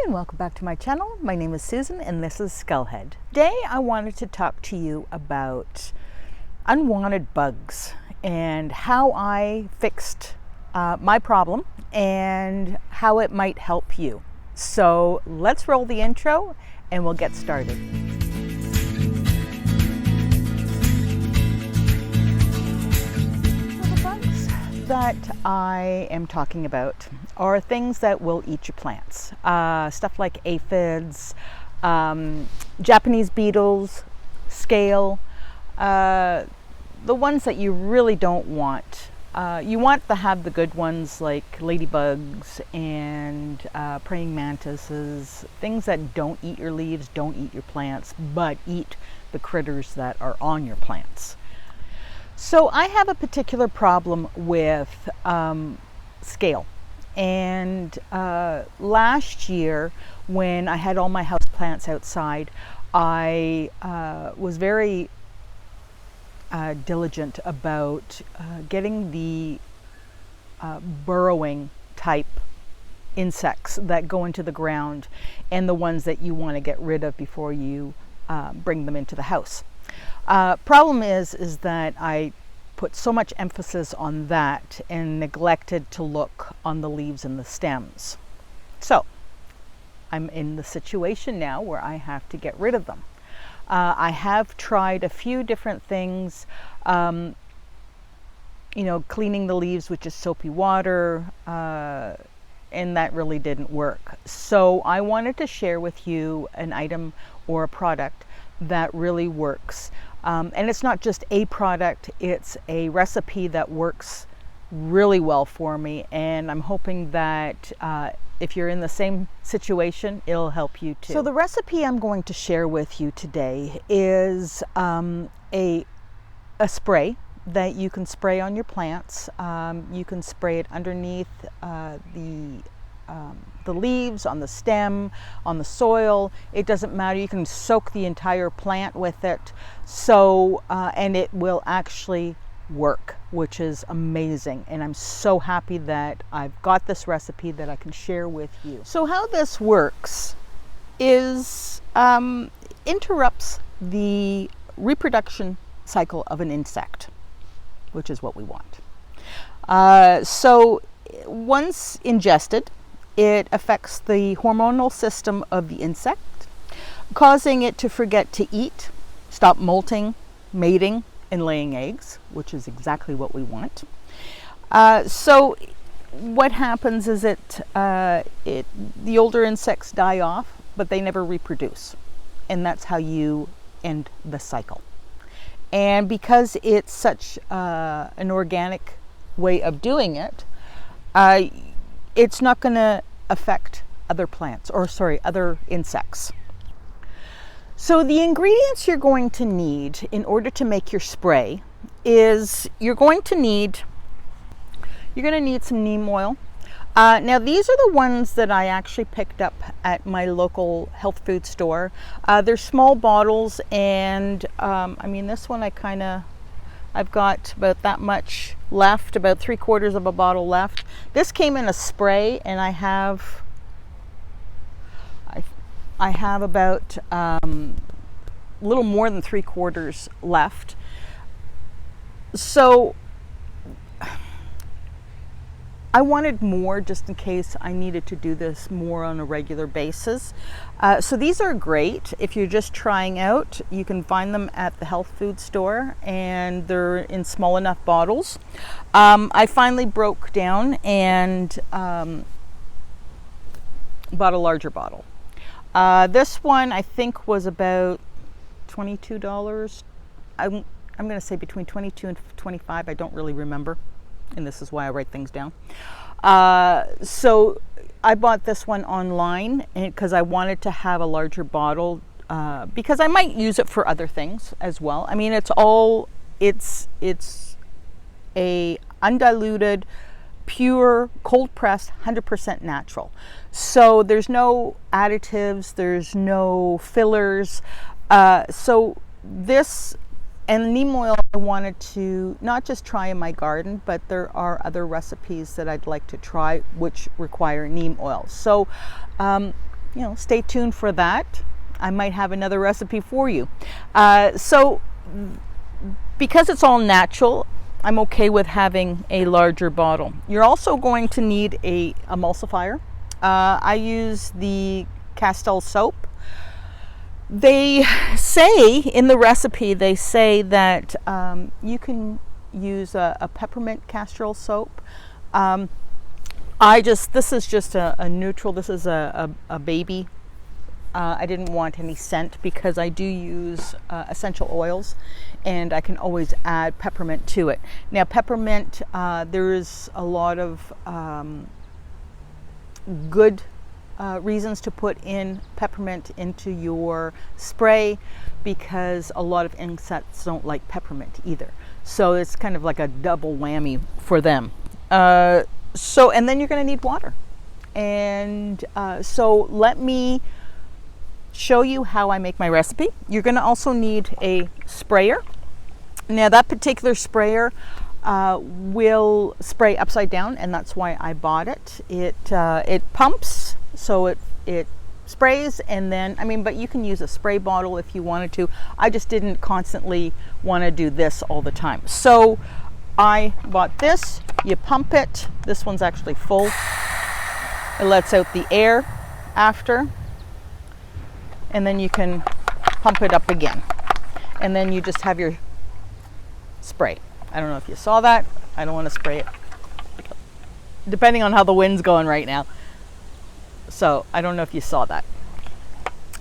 and welcome back to my channel. My name is Susan and this is Skullhead. Today I wanted to talk to you about unwanted bugs and how I fixed my problem and how it might help you. So let's roll the intro and we'll get started. The bugs that I am talking about are things that will eat your plants. Stuff like aphids, Japanese beetles, scale, the ones that you really don't want. You want to have the good ones like ladybugs and praying mantises, things that don't eat your leaves, don't eat your plants, but eat the critters that are on your plants. So I have a particular problem with scale. And last year, when I had all my house plants outside, I was very diligent about getting the burrowing type insects that go into the ground and the ones that you want to get rid of before you bring them into the house. Problem is that I put so much emphasis on that and neglected to look on the leaves and the stems. So I'm in the situation now where I have to get rid of them. I have tried a few different things, cleaning the leaves with just soapy water, and that really didn't work. So I wanted to share with you an item or a product that really works. And it's not just a product, it's a recipe that works really well for me. And I'm hoping that if you're in the same situation, it'll help you too. So the recipe I'm going to share with you today is a spray that you can spray on your plants. You can spray it underneath the leaves, on the stem, on the soil. It doesn't matter. You can soak the entire plant with it. So, and it will actually work, which is amazing. And I'm so happy that I've got this recipe that I can share with you. So how this works is interrupts the reproduction cycle of an insect, which is what we want. So once ingested, it affects the hormonal system of the insect, causing it to forget to eat, stop molting, mating, and laying eggs, which is exactly what we want. So what happens is the older insects die off, but they never reproduce. And that's how you end the cycle. And because it's such an organic way of doing it, it's not going to affect other plants, other insects. So the ingredients you're going to need in order to make your spray is you're going to need some neem oil. Now these are the ones that I actually picked up at my local health food store. They're small bottles, and this one I've got about that much left, about 3/4 of a bottle left. This came in a spray, and I have about a little more than 3/4 left. So I wanted more just in case I needed to do this more on a regular basis. So these are great if you're just trying out. You can find them at the health food store, and they're in small enough bottles. I finally broke down and bought a larger bottle. This one I think was about $22. I'm going to say between 22 and 25. I don't really remember. And this is why I write things down. So I bought this one online because I wanted to have a larger bottle because I might use it for other things as well. I mean, it's a undiluted, pure, cold pressed, 100% natural. So there's no additives, there's no fillers. So this and neem oil I wanted to not just try in my garden, but there are other recipes that I'd like to try which require neem oil. So you know, stay tuned for that. I might have another recipe for you. So because it's all natural, I'm okay with having a larger bottle. You're also going to need a emulsifier. I use the Castile soap. They say in the recipe, they say that you can use a peppermint castor soap. This is just a neutral, this is a baby. I didn't want any scent because I do use essential oils, and I can always add peppermint to it. Now peppermint, there is a lot of good reasons to put in peppermint into your spray, because a lot of insects don't like peppermint either. So it's kind of like a double whammy for them. And then you're going to need water. And so let me show you how I make my recipe. You're going to also need a sprayer. Now that particular sprayer will spray upside down, and that's why I bought it. It pumps, so it sprays, and then, but you can use a spray bottle if you wanted to. I just didn't constantly want to do this all the time. So I bought this. You pump it. This one's actually full. It lets out the air after, and then you can pump it up again. And then you just have your spray. I don't know if you saw that. I don't want to spray it, depending on how the wind's going right now. So I don't know if you saw that.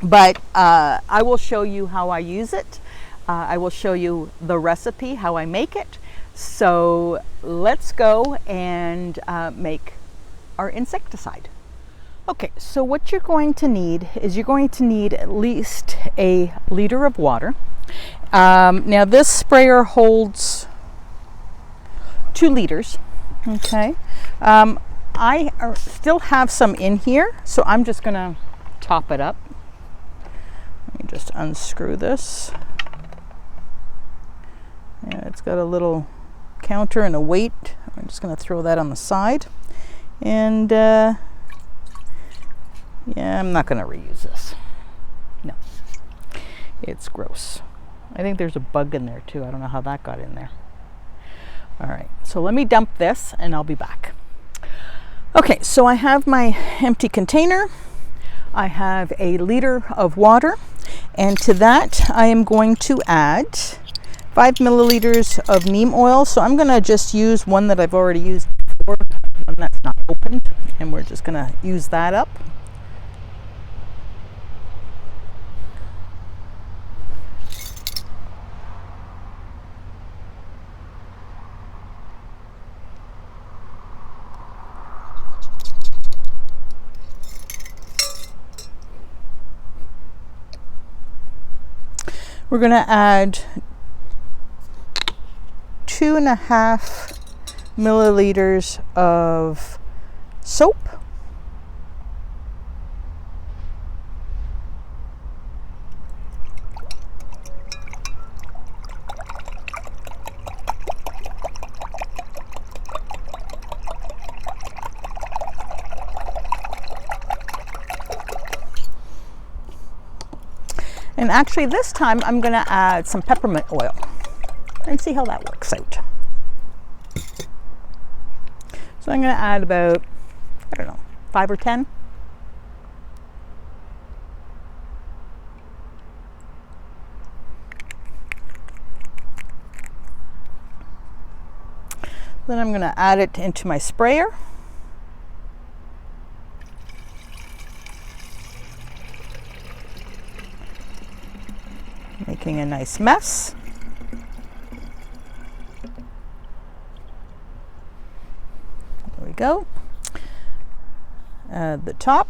But I will show you how I use it. I will show you the recipe, how I make it. So let's go and make our insecticide. Okay, so what you're going to need is you're going to need at least a liter of water. Now this sprayer holds 2 liters. Okay. I still have some in here, so I'm just going to top it up. Let me just unscrew this. Yeah, it's got a little counter and a weight. I'm just going to throw that on the side. And yeah, I'm not going to reuse this. No, it's gross. I think there's a bug in there too. I don't know how that got in there. All right, so let me dump this and I'll be back. Okay, so I have my empty container. I have a liter of water, and to that I am going to add 5 milliliters of neem oil. So I'm going to just use one that I've already used before, one that's not opened, and we're just going to use that up. We're going to add 2.5 milliliters of soap. And actually this time I'm going to add some peppermint oil and see how that works out. So I'm going to add about, 5 or 10. Then I'm going to add it into my sprayer. Making a nice mess. There we go. Add the top.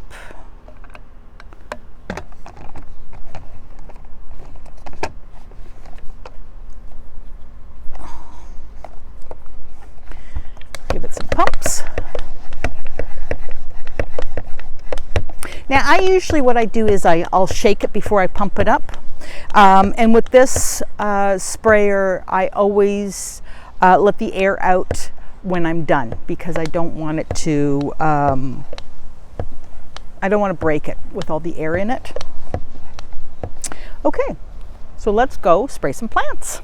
Give it some pumps. Now what I do is I'll shake it before I pump it up. And with this sprayer, I always let the air out when I'm done, because I don't want it to I don't want to break it with all the air in it. Okay, so let's go spray some plants.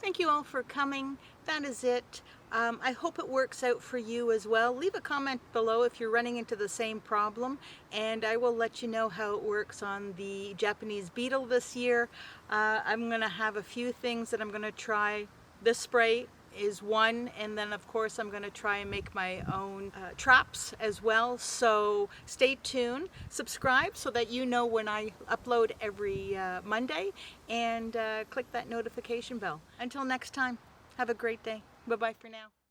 Thank you all for coming. That is it. I hope it works out for you as well. Leave a comment below if you're running into the same problem, and I will let you know how it works on the Japanese beetle this year. I'm going to have a few things that I'm going to try. This spray is one, and then of course I'm going to try and make my own traps as well. So stay tuned, subscribe so that you know when I upload every Monday, and click that notification bell. Until next time, have a great day. Bye bye for now.